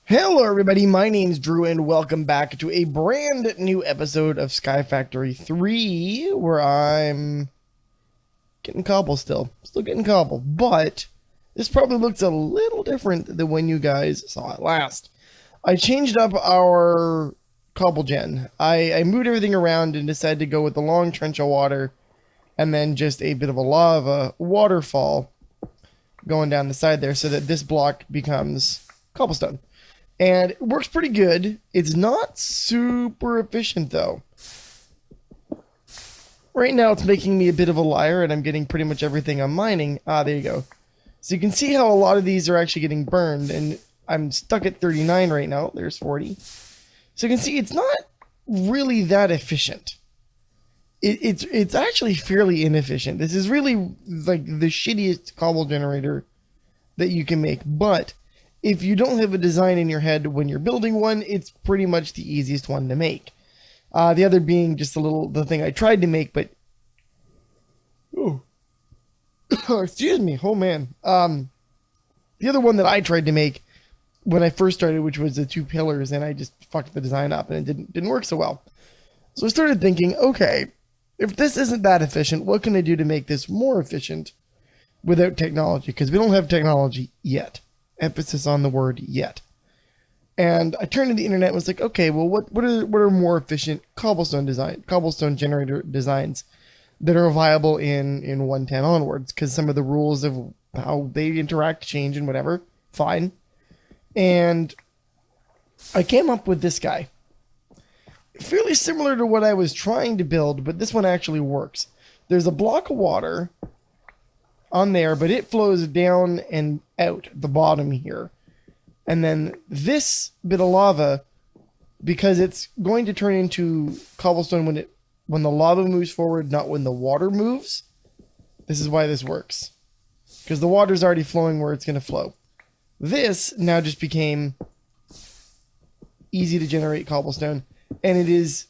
Hello everybody, my name's Drew and welcome back to a brand new episode of Sky Factory 3 where I'm getting cobble still getting cobble, but this probably looks a little different than when you guys saw it last. I changed up our cobble gen. I moved everything around and decided to go with the long trench of water and then just a bit of a lava waterfall going down the side there so that this block becomes cobblestone. And it works pretty good. It's not super efficient though. Right now it's making me a bit of a liar and I'm getting pretty much everything I'm mining. Ah, there you go. So you can see how a lot of these are actually getting burned, and I'm stuck at 39 right now. There's 40. So you can see it's not really that efficient. It's actually fairly inefficient. This is really like the shittiest cobble generator that you can make, but if you don't have a design in your head when you're building one, it's pretty much the easiest one to make. The other being just the thing I tried to make, but oh, excuse me, oh man. The other one that I tried to make when I first started, which was the two pillars, and I just fucked the design up and it didn't work so well. So I started thinking, okay, if this isn't that efficient, what can I do to make this more efficient without technology? Because we don't have technology yet. Emphasis on the word yet. And I turned to the internet and was like, okay, well, what are more efficient cobblestone generator designs that are viable in 110 onwards? Because some of the rules of how they interact change and whatever. Fine. And I came up with this guy. Fairly similar to what I was trying to build, but this one actually works. There's a block of water on there, but it flows down and out the bottom here. And then this bit of lava, because it's going to turn into cobblestone when the lava moves forward, not when the water moves. This is why this works. Because the water's already flowing where it's going to flow. This now just became easy to generate cobblestone, and it is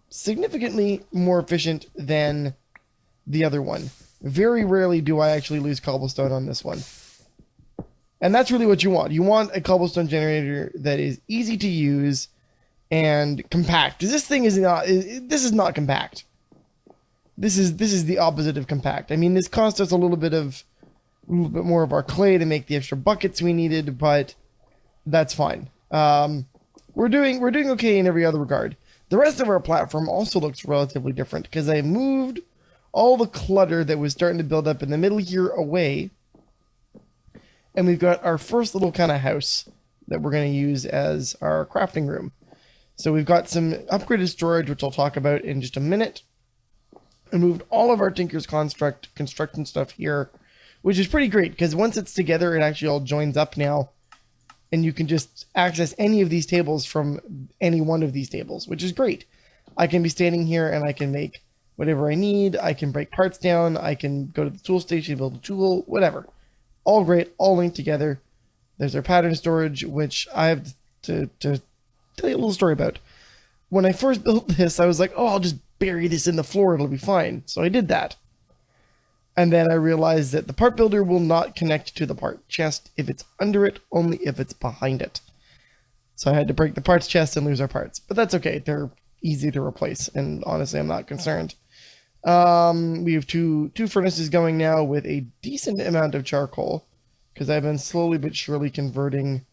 significantly more efficient than the other one. Very rarely do I actually lose cobblestone on this one. And that's really what you want. You want a cobblestone generator that is easy to use and compact. Because this thing is not compact. This is the opposite of compact. I mean, this cost us a little bit more of our clay to make the extra buckets we needed, but that's fine. We're doing okay in every other regard. The rest of our platform also looks relatively different because I moved all the clutter that was starting to build up in the middle here away. And we've got our first little kind of house that we're going to use as our crafting room. So we've got some upgraded storage, which I'll talk about in just a minute. I moved all of our Tinker's construction stuff here, which is pretty great because once it's together, it actually all joins up now. And you can just access any of these tables from any one of these tables, which is great. I can be standing here and I can make whatever I need. I can break parts down. I can go to the tool station, build a tool, whatever. All great, all linked together. There's our pattern storage, which I have to tell you a little story about. When I first built this, I was like, oh, I'll just bury this in the floor. It'll be fine. So I did that. And then I realized that the part builder will not connect to the part chest if it's under it, only if it's behind it. So I had to break the parts chest and lose our parts. But that's okay. They're easy to replace. And honestly, I'm not concerned. We have two furnaces going now with a decent amount of charcoal because I've been slowly but surely converting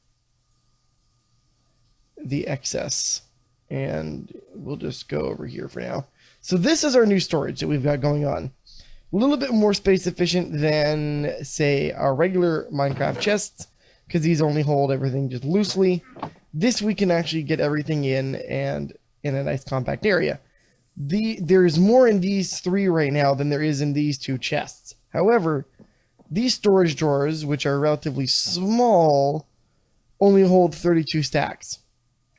the excess, and we'll just go over here for now. So this is our new storage that we've got going on. A little bit more space efficient than, say, our regular Minecraft chests because these only hold everything just loosely. This we can actually get everything in and in a nice compact area. There's more in these three right now than there is in these two chests. However, these storage drawers, which are relatively small, only hold 32 stacks,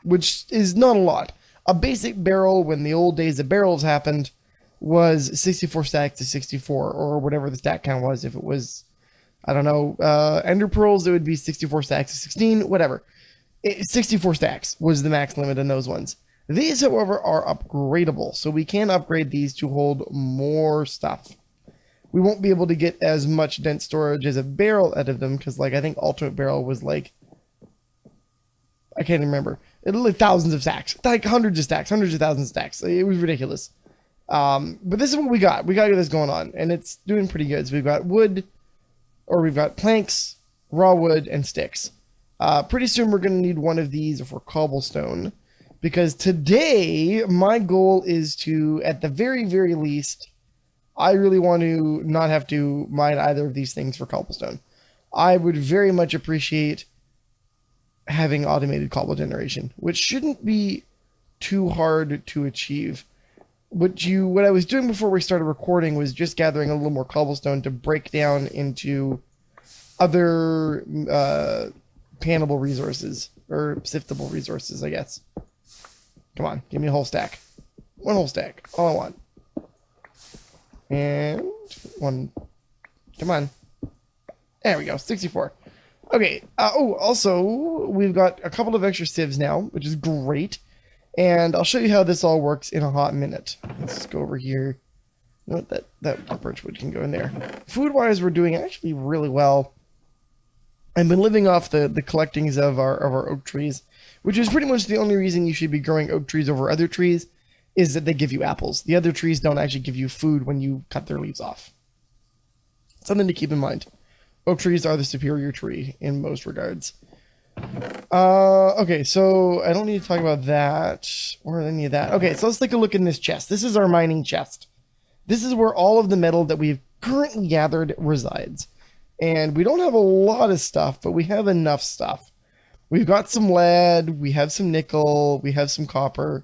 which is not a lot. A basic barrel, when the old days of barrels happened, was 64 stacks to 64, or whatever the stack count was. If it was, I don't know, ender pearls, it would be 64 stacks to 16, whatever. 64 stacks was the max limit on those ones. These, however, are upgradable, so we can upgrade these to hold more stuff. We won't be able to get as much dense storage as a barrel out of them, because, like, I think Ultimate Barrel was, like, I can't remember. It like thousands of stacks, like hundreds of stacks, hundreds of thousands of stacks. It was ridiculous. But this is what we got. We got this going on, and it's doing pretty good. So we've got wood, or we've got planks, raw wood, and sticks. Pretty soon we're going to need one of these for cobblestone, because today my goal is to, at the very, very least, I really want to not have to mine either of these things for cobblestone. I would very much appreciate having automated cobble generation, which shouldn't be too hard to achieve. What I was doing before we started recording was just gathering a little more cobblestone to break down into other pannable resources, or siftable resources, I guess. Come on, give me a whole stack. One whole stack, all I want. And one, come on. There we go, 64. Okay, also, we've got a couple of extra sieves now, which is great. And I'll show you how this all works in a hot minute. Let's just go over here. You know what, that birchwood can go in there. Food-wise, we're doing actually really well. I've been living off the collectings of our oak trees, which is pretty much the only reason you should be growing oak trees over other trees, is that they give you apples. The other trees don't actually give you food when you cut their leaves off. Something to keep in mind. Oak trees are the superior tree in most regards. Okay, so I don't need to talk about that or any of that. Okay, so let's take a look in this chest. This is our mining chest. This is where all of the metal that we've currently gathered resides. And we don't have a lot of stuff, but we have enough stuff. We've got some lead, we have some nickel, we have some copper,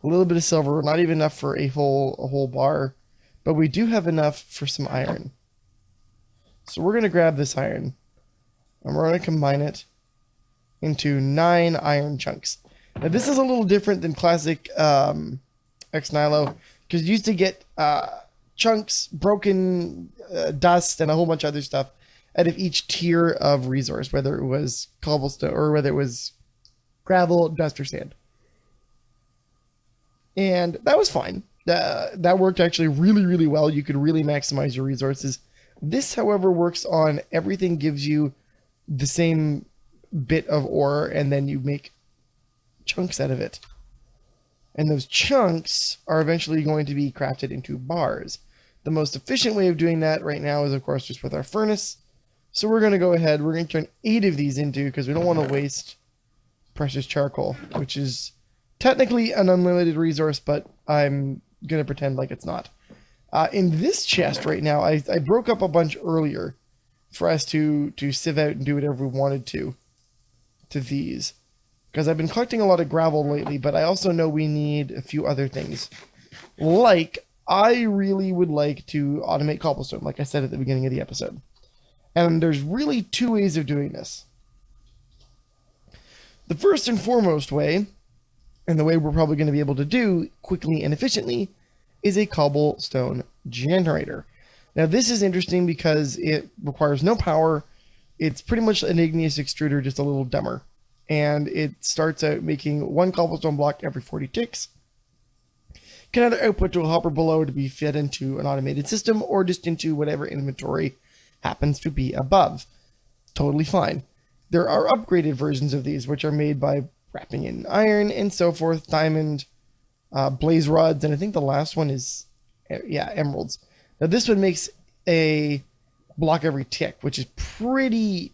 a little bit of silver, not even enough for a whole bar, but we do have enough for some iron. So we're going to grab this iron, and we're going to combine it into 9 iron chunks. Now this is a little different than classic X-Nilo, because you used to get chunks, broken dust, and a whole bunch of other stuff out of each tier of resource, whether it was cobblestone or whether it was gravel, dust, or sand. And that was fine. That worked actually really, really well. You could really maximize your resources. This, however, works on everything gives you the same bit of ore, and then you make chunks out of it. And those chunks are eventually going to be crafted into bars. The most efficient way of doing that right now is, of course, just with our furnace. So we're going to go ahead, we're going to turn 8 of these into, because we don't want to waste precious charcoal, which is technically an unlimited resource, but I'm going to pretend like it's not. In this chest right now, I broke up a bunch earlier for us to sieve out and do whatever we wanted to these. Because I've been collecting a lot of gravel lately, but I also know we need a few other things. Like, I really would like to automate cobblestone, like I said at the beginning of the episode. And there's really 2 ways of doing this. The first and foremost way, and the way we're probably going to be able to do quickly and efficiently, is a cobblestone generator. Now this is interesting because it requires no power. It's pretty much an igneous extruder, just a little dumber. And it starts out making 1 cobblestone block every 40 ticks. Can either output to a hopper below to be fed into an automated system, or just into whatever inventory happens to be above. Totally fine. There are upgraded versions of these, which are made by wrapping in iron and so forth, diamond, blaze rods, and I think the last one is, emeralds. Now this one makes a block every tick, which is pretty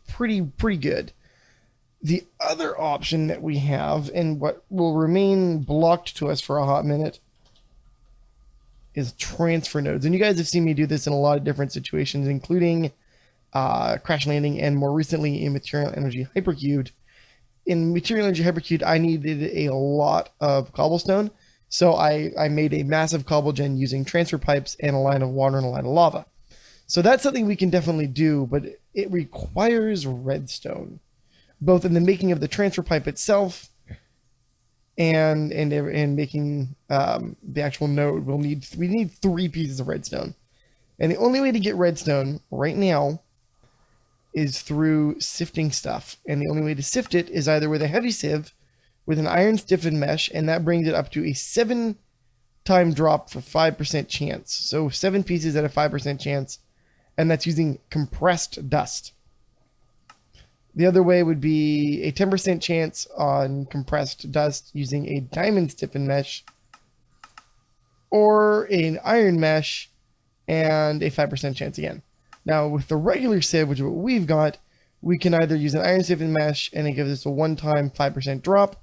good. The other option that we have, and what will remain blocked to us for a hot minute, is transfer nodes. And you guys have seen me do this in a lot of different situations, including Crash Landing, and more recently in Material Energy Hypercubed. In Material Energy Hypercubed, I needed a lot of cobblestone, so I made a massive cobble gen using transfer pipes and a line of water and a line of lava. So that's something we can definitely do, but it requires redstone, both in the making of the transfer pipe itself and making the actual node. We need 3 pieces of redstone. And the only way to get redstone right now is through sifting stuff. And the only way to sift it is either with a heavy sieve with an iron stiffened mesh, and that brings it up to a 7-time drop for 5% chance. So 7 pieces at a 5% chance, and that's using compressed dust. The other way would be a 10% chance on compressed dust using a diamond stiffened mesh, or an iron mesh and a 5% chance again. Now, with the regular sieve, which is what we've got, we can either use an iron stiffened mesh and it gives us a one-time 5% drop,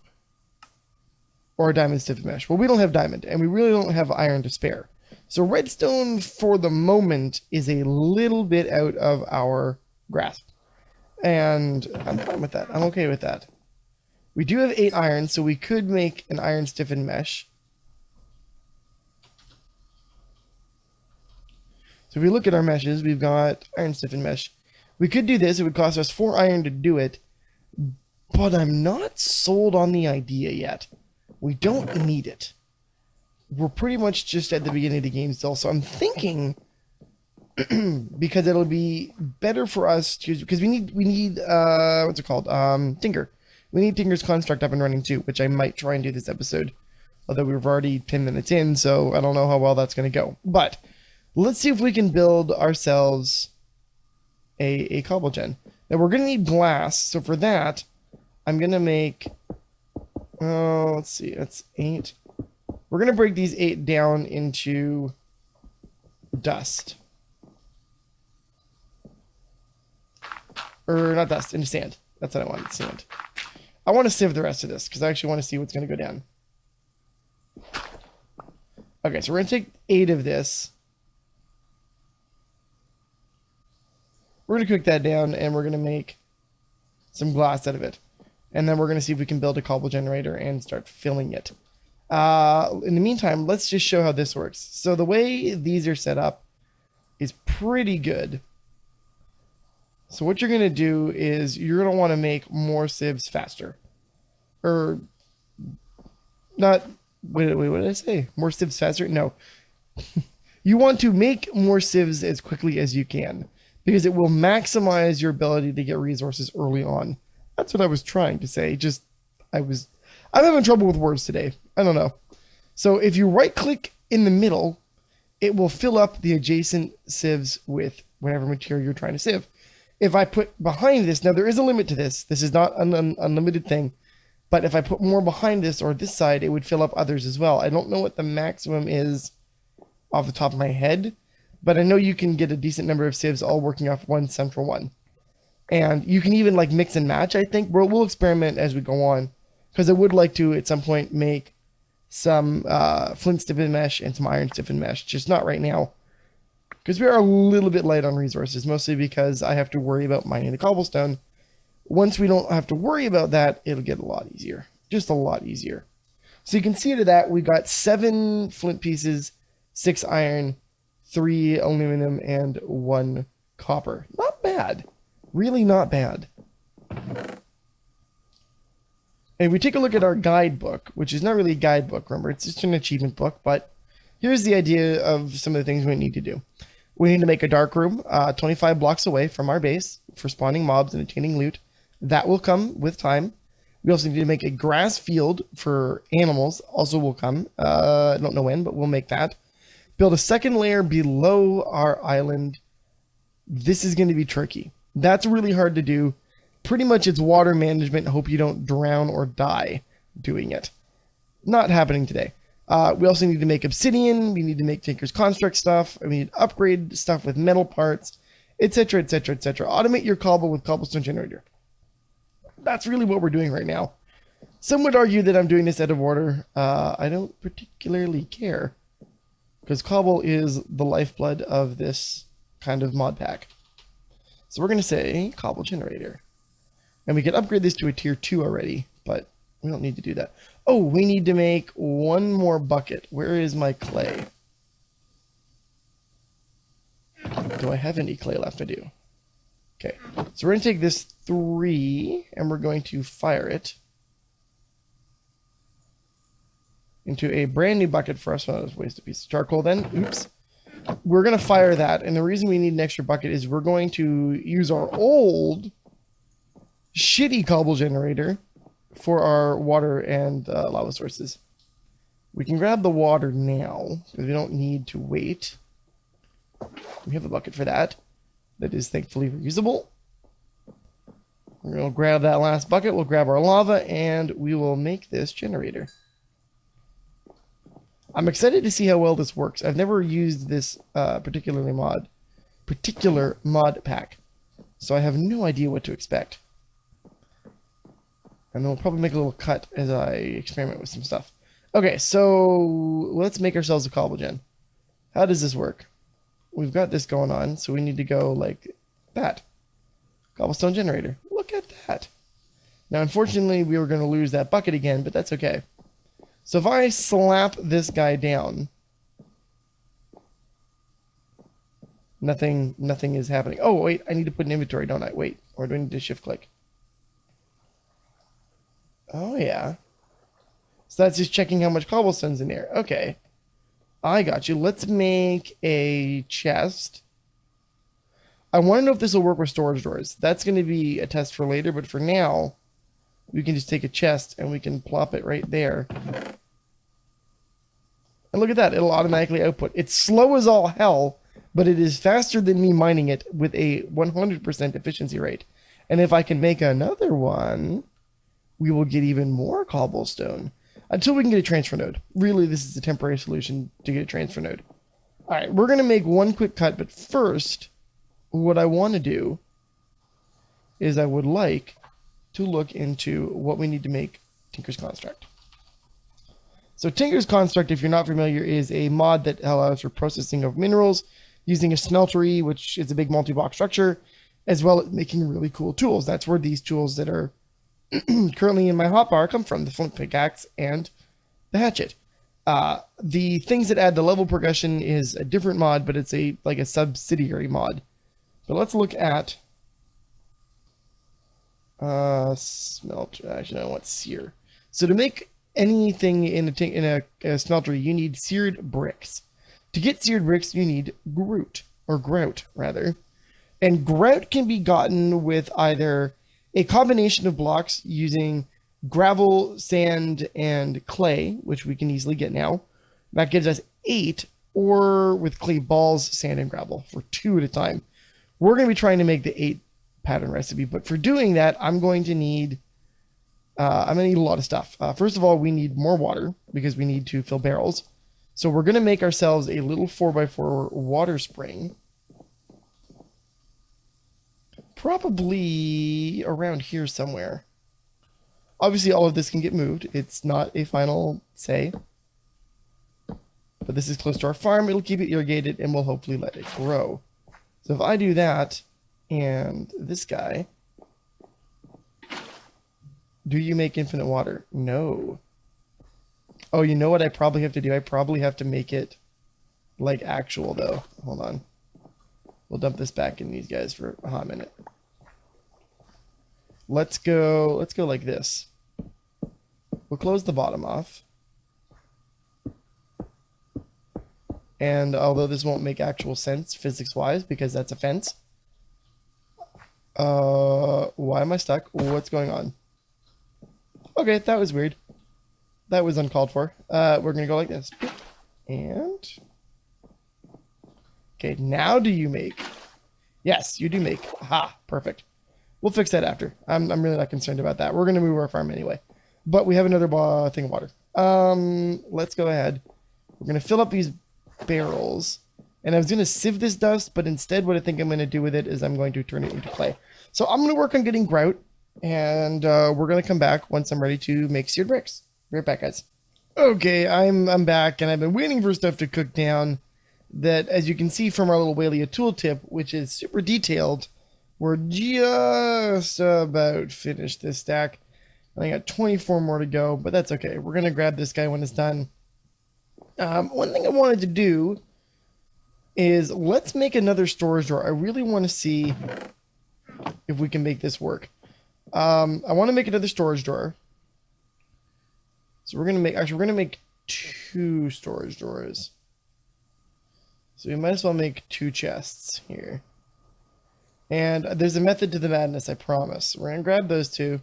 or a diamond stiffened mesh. Well, we don't have diamond, and we really don't have iron to spare. So redstone, for the moment, is a little bit out of our grasp. And I'm fine with that. I'm okay with that. We do have 8 iron, so we could make an iron stiffened mesh. So if we look at our meshes, we've got iron stiffened mesh. We could do this. It would cost us 4 iron to do it, but I'm not sold on the idea yet. We don't need it. We're pretty much just at the beginning of the game still, so I'm thinking because it'll be better for us to, because we need what's it called? Tinker. We need Tinker's construct up and running too, which I might try and do this episode. Although we've already 10 minutes in, so I don't know how well that's going to go. But let's see if we can build ourselves a cobble gen. Now we're going to need glass, so for that, I'm going to make, let's see, that's 8. We're going to break these 8 down into dust. Or not dust, into sand. That's what I want, sand. I want to sieve the rest of this, because I actually want to see what's going to go down. Okay, so we're going to take 8 of this. We're going to cook that down, and we're going to make some glass out of it. And then we're going to see if we can build a cobble generator and start filling it. In the meantime, let's just show how this works. So the way these are set up is pretty good. So what you're going to do is you're going to want to make more sieves faster. Or, not, wait, what did I say? More sieves faster? No. You want to make more sieves as quickly as you can, because it will maximize your ability to get resources early on. That's what I was trying to say. I'm having trouble with words today. I don't know. So if you right click in the middle, it will fill up the adjacent sieves with whatever material you're trying to sieve. If I put behind this, now there is a limit to this. This is not an unlimited thing. But if I put more behind this or this side, it would fill up others as well. I don't know what the maximum is off the top of my head, but I know you can get a decent number of sieves all working off one central one. And you can even like mix and match, I think. We'll experiment as we go on, because I would like to at some point make some flint stiffened mesh and some iron stiffened mesh, just not right now, because we are a little bit light on resources, mostly because I have to worry about mining the cobblestone. Once we don't have to worry about that, it'll get a lot easier, just a lot easier. So you can see to that we got 7 flint pieces, 6 iron, 3 aluminum, and 1 copper. Not bad. Really not bad. And we take a look at our guidebook, which is not really a guidebook, remember, it's just an achievement book, but here's the idea of some of the things we need to do. We need to make a dark room 25 blocks away from our base for spawning mobs and obtaining loot. That will come with time. We also need to make a grass field for animals, also will come. I don't know when, but we'll make that. Build a second layer below our island. This is going to be tricky. That's really hard to do. Pretty much it's water management. Hope you don't drown or die doing it. Not happening today. We also need to make obsidian. We need to make Tinker's construct stuff. We need to upgrade stuff with metal parts, etc., etc., etc. Automate your cobble with cobblestone generator. That's really what we're doing right now. Some would argue that I'm doing this out of order. I don't particularly care, because cobble is the lifeblood of this kind of mod pack. So we're going to say cobble generator. And we can upgrade this to a tier 2 already, but we don't need to do that. Oh, we need to make 1 more bucket. Where is my clay? Do I have any clay left? I do. Okay, so we're going to take this 3, and we're going to fire it into a brand new bucket for us. Let's waste a piece of charcoal then. Oops. We're going to fire that, and the reason we need an extra bucket is we're going to use our old shitty cobble generator for our water and lava sources. We can grab the water now, because we don't need to wait. We have a bucket for that. That is thankfully reusable. We'll grab that last bucket, we'll grab our lava, and we will make this generator. I'm excited to see how well this works. I've never used this particular mod pack, so I have no idea what to expect. And then we'll probably make a little cut as I experiment with some stuff. Okay, so let's make ourselves a cobble gen. How does this work? We've got this going on, so we need to go like that. Cobblestone generator. Look at that. Now, unfortunately, we were going to lose that bucket again, but that's okay. So if I slap this guy down, nothing is happening. Oh, wait, I need to put an inventory, don't I? Wait, or do I need to shift click? Oh, yeah. So that's just checking how much cobblestone's in there. Okay. I got you. Let's make a chest. I want to know if this will work with storage drawers. That's going to be a test for later, but for now, we can just take a chest and we can plop it right there. And look at that. It'll automatically output. It's slow as all hell, but it is faster than me mining it with a 100% efficiency rate. And if I can make another one, we will get even more cobblestone until we can get a transfer node. Really, this is a temporary solution to get a transfer node. All right, we're going to make one quick cut, but first, what I want to do is I would like to look into what we need to make Tinker's Construct. So Tinker's Construct, if you're not familiar, is a mod that allows for processing of minerals using a smeltery, which is a big multi-block structure, as well as making really cool tools. That's where these tools that are currently in my hotbar come from, the flint pickaxe and the hatchet. The things that add the level progression is a different mod, but it's like a subsidiary mod. But let's look at smelter. Actually, I want sear. So to make anything in a smeltery, you need seared bricks. To get seared bricks, you need grout rather. And grout can be gotten with either a combination of blocks using gravel, sand, and clay, which we can easily get now. That gives us 8, or with clay balls, sand, and gravel for 2 at a time. We're going to be trying to make the 8 pattern recipe, but for doing that, I'm going to need a lot of stuff. First of all, we need more water because we need to fill barrels. So we're going to make ourselves a little 4x4 water spring. Probably around here somewhere. Obviously, all of this can get moved. It's not a final say. But this is close to our farm. It'll keep it irrigated, and we'll hopefully let it grow. So if I do that, and this guy... Do you make infinite water? No. Oh, you know what I probably have to do? I probably have to make it like actual, though. Hold on. We'll dump this back in these guys for a hot minute. Let's go like this. We'll close the bottom off. And although this won't make actual sense physics-wise because that's a fence. Why am I stuck? What's going on? Okay, that was weird. That was uncalled for. We're going to go like this. And... Okay, now do you make? Yes, you do make. Aha, perfect. We'll fix that after. I'm really not concerned about that. We're going to move our farm anyway. But we have another thing of water. Let's go ahead. We're going to fill up these barrels. And I was going to sieve this dust, but instead what I think I'm going to do with it is I'm going to turn it into clay. So I'm going to work on getting grout. And we're going to come back once I'm ready to make seared bricks. Be right back, guys. Okay, I'm back, and I've been waiting for stuff to cook down. That, as you can see from our little Walia tooltip, which is super detailed, we're just about finished this stack. I got 24 more to go, but that's okay. We're going to grab this guy when it's done. One thing I wanted to do is let's make another storage drawer. I really want to see if we can make this work. I want to make another storage drawer. So we're going to make 2 storage drawers. So we might as well make 2 chests here. And there's a method to the madness, I promise. We're going to grab those 2.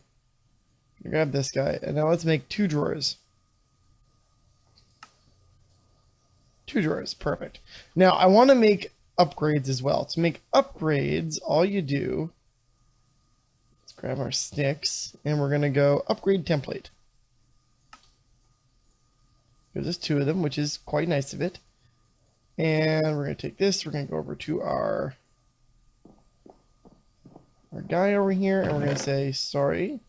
Grab this guy. And now let's make 2 drawers. 2 drawers. Perfect. Now, I want to make upgrades as well. To make upgrades, all you do... Let's grab our sticks, and we're going to go upgrade template. Gives us 2 of them, which is quite nice of it. And we're going to take this, we're going to go over to our guy over here, and we're going to say, sorry.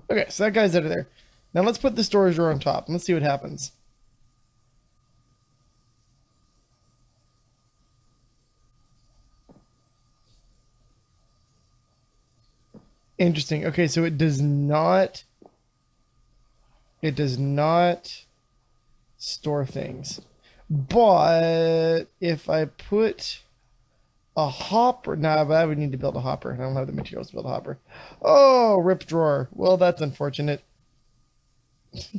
Okay, so that guy's out of there. Now let's put the storage door on top, and let's see what happens. Interesting. Okay, so it does not store things. But if I put a hopper, nah, but I would need to build a hopper. I don't have the materials to build a hopper. Oh, rip drawer. Well, that's unfortunate.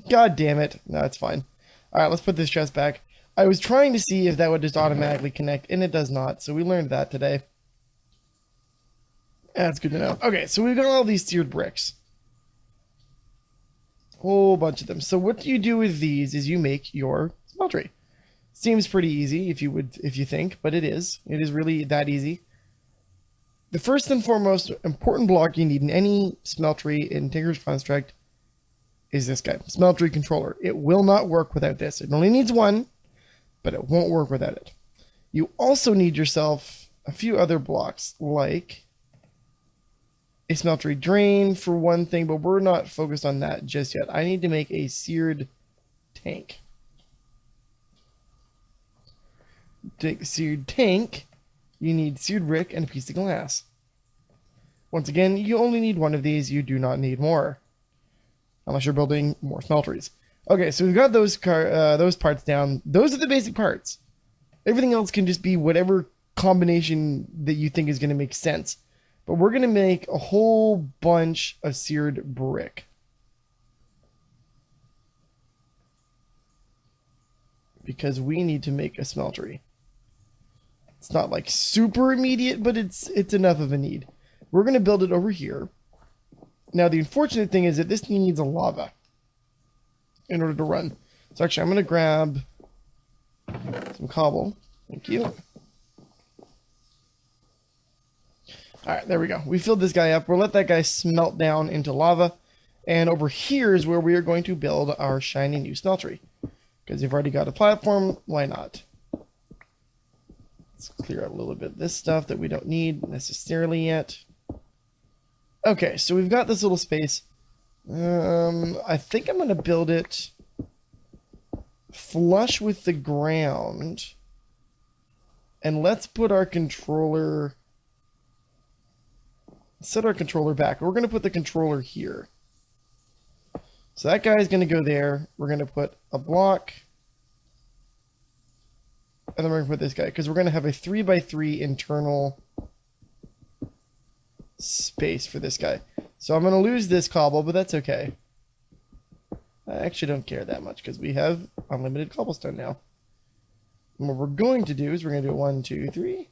God damn it. No, it's fine. All right, let's put this chest back. I was trying to see if that would just automatically connect, and it does not. So we learned that today. That's good to know. Okay, so we've got all these seared bricks. Whole bunch of them. So what you do with these is you make your smeltery. Seems pretty easy if you think, but it is. It is really that easy. The first and foremost important block you need in any smeltery in Tinker's Construct is this guy, Smeltery Controller. It will not work without this. It only needs one, but it won't work without it. You also need yourself a few other blocks, like a smeltery drain for one thing, but we're not focused on that just yet. I need to make a seared tank. To make a seared tank, you need seared brick and a piece of glass. Once again, you only need one of these. You do not need more, unless you're building more smelteries. Okay, so we've got those parts down. Those are the basic parts. Everything else can just be whatever combination that you think is going to make sense. But we're going to make a whole bunch of seared brick. Because we need to make a smeltery. It's not like super immediate, but it's enough of a need. We're going to build it over here. Now, the unfortunate thing is that this thing needs a lava in order to run. So actually, I'm going to grab some cobble. Thank you. Alright, there we go. We filled this guy up. We'll let that guy smelt down into lava. And over here is where we are going to build our shiny new smeltery. Because you've already got a platform, why not? Let's clear out a little bit of this stuff that we don't need necessarily yet. Okay, so we've got this little space. I think I'm going to build it flush with the ground. And let's put our controller... set our controller back. We're going to put the controller here. So that guy is going to go there. We're going to put a block. And then we're going to put this guy, because we're going to have a 3x3 internal space for this guy. So I'm going to lose this cobble, but that's okay. I actually don't care that much, because we have unlimited cobblestone now. And what we're going to do is we're going to do 1, 2, 3.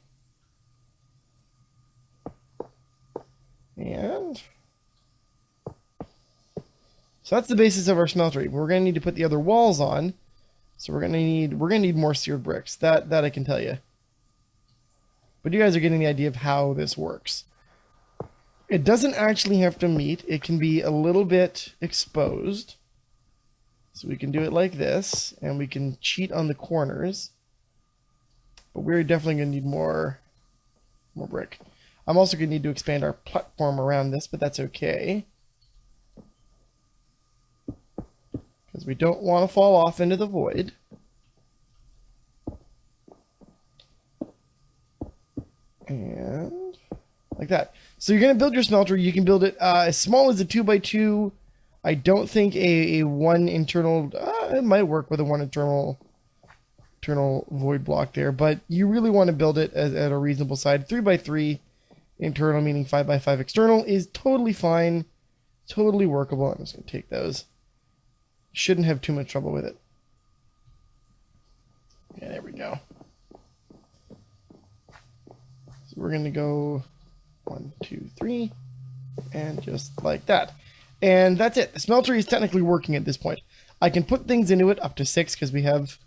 And so that's the basis of our smeltery. We're going to need to put the other walls on. So we're going to need more seared bricks. That I can tell you. But you guys are getting the idea of how this works. It doesn't actually have to meet. It can be a little bit exposed. So we can do it like this, and we can cheat on the corners. But we're definitely going to need more brick. I'm also going to need to expand our platform around this, but that's okay. Because we don't want to fall off into the void. And like that. So you're going to build your smelter. You can build it as small as a 2x2. I don't think a one internal... it might work with a one internal void block there. But you really want to build it at a reasonable size. 3x3 internal, meaning 5x5 external, is totally fine. Totally workable. I'm just going to take those. Shouldn't have too much trouble with it. Yeah, there we go. So we're going to go 1, 2, 3, and just like that. And that's it. The smeltery is technically working at this point. I can put things into it up to 6 because we have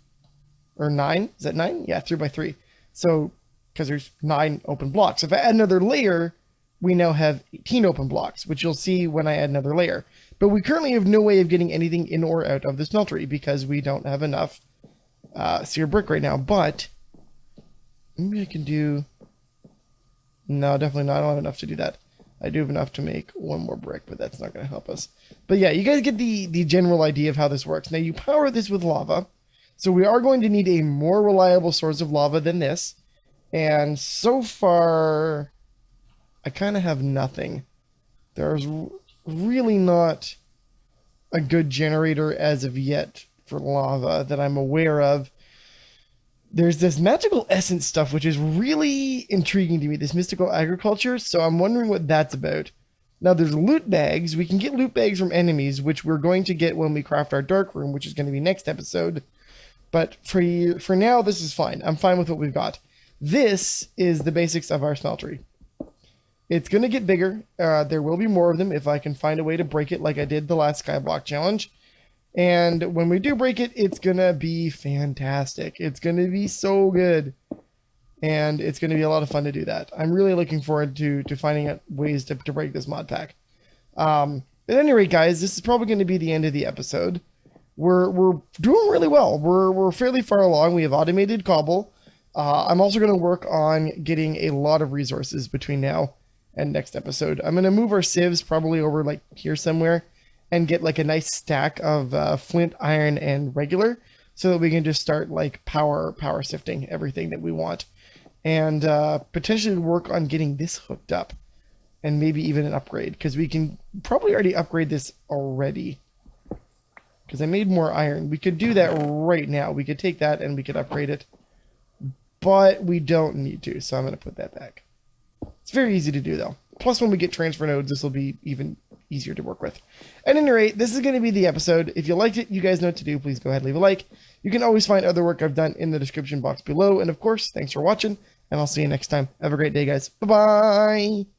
or 9. Is that 9? Yeah, 3 by 3. So, because there's 9 open blocks. If I add another layer, we now have 18 open blocks, which you'll see when I add another layer. But we currently have no way of getting anything in or out of the smeltery because we don't have enough seared brick right now. But maybe I can do... No, definitely not. I don't have enough to do that. I do have enough to make one more brick, but that's not going to help us. But yeah, you guys get the general idea of how this works. Now, you power this with lava. So we are going to need a more reliable source of lava than this. And so far, I kind of have nothing. There's really not a good generator as of yet for lava that I'm aware of. There's this magical essence stuff, which is really intriguing to me, this mystical agriculture. So I'm wondering what that's about. Now, there's loot bags. We can get loot bags from enemies, which we're going to get when we craft our dark room, which is going to be next episode. But for now, this is fine. I'm fine with what we've got. This is the basics of our smeltery. It's going to get bigger. There will be more of them if I can find a way to break it like I did the last Skyblock challenge. And when we do break it, it's going to be fantastic. It's going to be so good. And it's going to be a lot of fun to do that. I'm really looking forward to finding out ways to break this mod pack. At any rate, guys, this is probably going to be the end of the episode. We're doing really well. We're fairly far along. We have automated cobble. I'm also going to work on getting a lot of resources between now and next episode. I'm going to move our sieves probably over like here somewhere and get like a nice stack of flint, iron, and regular so that we can just start like power sifting everything that we want. And potentially work on getting this hooked up and maybe even an upgrade, because we can probably already upgrade this already because I made more iron. We could do that right now. We could take that and we could upgrade it, but we don't need to, so I'm going to put that back. It's very easy to do though. Plus, when we get transfer nodes, this will be even easier to work with. At any rate, this is going to be the episode. If you liked it, you guys know what to do. Please go ahead and leave a like. You can always find other work I've done in the description box below. And of course, thanks for watching, and I'll see you next time. Have a great day, guys. Bye-bye.